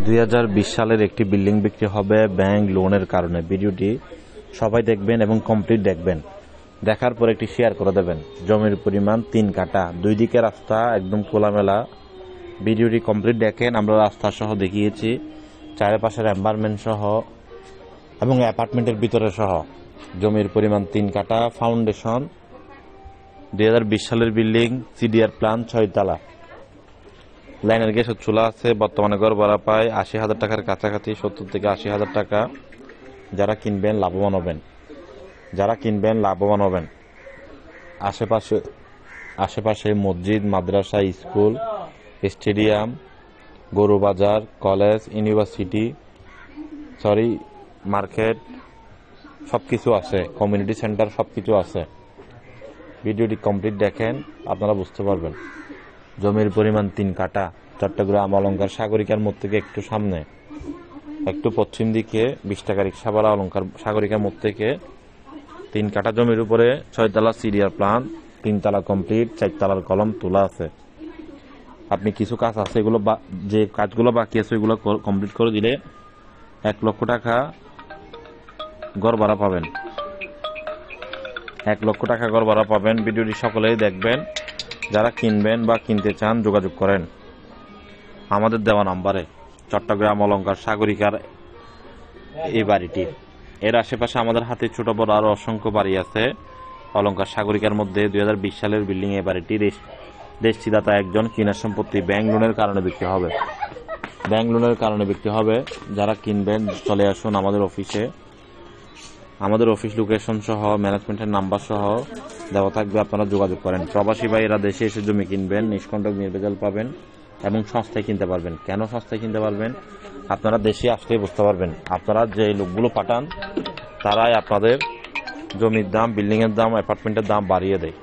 2020 সালের একটি বিল্ডিং বিক্রি হবে ব্যাংক লোনের কারণে। ভিডিওটি সবাই দেখবেন এবং কমপ্লিট দেখবেন। দেখার পর একটি শেয়ার করে দেবেন। জমির পরিমাণ 3 কাঠা, দুই দিকে রাস্তা, একদম খোলামেলা। ভিডিওটি কমপ্লিট দেখেন। আমরা রাস্তা সহ দেখিয়েছি, চারপাশের এনভায়রনমেন্ট সহ এবং অ্যাপার্টমেন্টের ভিতরে সহ। জমির পরিমাণ 3 কাঠা, ফাউন্ডেশন 2020 সালের বিল্ডিং, সিডিআর প্ল্যান 6 তলা। লাইনের গ্যাস চুলা আছে। বর্তমানে ঘর ভাড়া পায় 80,000 টাকার কাছাকাছি, 70 থেকে 80,000 টাকা। যারা কিনবেন লাভবান হবেন। আশেপাশে মসজিদ, মাদ্রাসা, স্কুল, স্টেডিয়াম, গরু বাজার, কলেজ, ইউনিভার্সিটি, মার্কেট সবকিছু আছে। কমিউনিটি সেন্টার সবকিছু আছে। ভিডিওটি কমপ্লিট দেখেন, আপনারা বুঝতে পারবেন। জমির পরিমাণ 3 কাঠা, চট্টগ্রাম অলঙ্কার সাগরিকার মোড় থেকে একটু সামনে, একটু পশ্চিম দিকে 20 টাকা রিক্সাওয়ালা অলঙ্কার সাগরিকার মোড় থেকে 3 কাঠা জমির উপরে 6 তলা সিডিআর প্ল্যান, 3 তলা কমপ্লিট, 4 তলার কলম তোলা আছে। আপনি কিছু কাজ আছে, এগুলো যে কাজগুলো বাকি আছে ওইগুলো কমপ্লিট করে দিলে 1 লক্ষ টাকা ঘর ভাড়া পাবেন। 1 লক্ষ টাকা ঘর ভাড়া পাবেন। ভিডিওটি সকলেই দেখবেন। যারা কিনবেন বা কিনতে চান যোগাযোগ করেন আমাদের দেওয়া নাম্বারে। চট্টগ্রাম অলঙ্কার সাগরিকার এই বাড়িটি। এর আশেপাশে আমাদের হাতে ছোট বড় আরো অসংখ্য বাড়ি আছে। অলঙ্কার সাগরিকার মধ্যে 2020 সালের বিল্ডিং এই বাড়িটি। রেজিস্ট্রিদাতা একজন, কিনার সম্পত্তি ব্যাংক লোনের কারণে বিক্রি হবে। যারা কিনবেন চলে আসুন আমাদের অফিসে। আমাদের অফিস লোকেশন সহ ম্যানেজমেন্টের নাম্বার সহ দেওয়া থাকবে, আপনারা যোগাযোগ করেন। প্রবাসী ভাইয়েরা দেশে এসে জমি কিনবেন, নিষ্কণ্টক নির্ভেজাল পাবেন এবং সস্তায় কিনতে পারবেন। কেন সস্তায় কিনতে পারবেন আপনারা দেশে আসলেই বুঝতে পারবেন। আপনারা যে লোকগুলো পাঠান তারাই আপনাদের জমির দাম, বিল্ডিং এর দাম, অ্যাপার্টমেন্টের দাম বাড়িয়ে দেয়।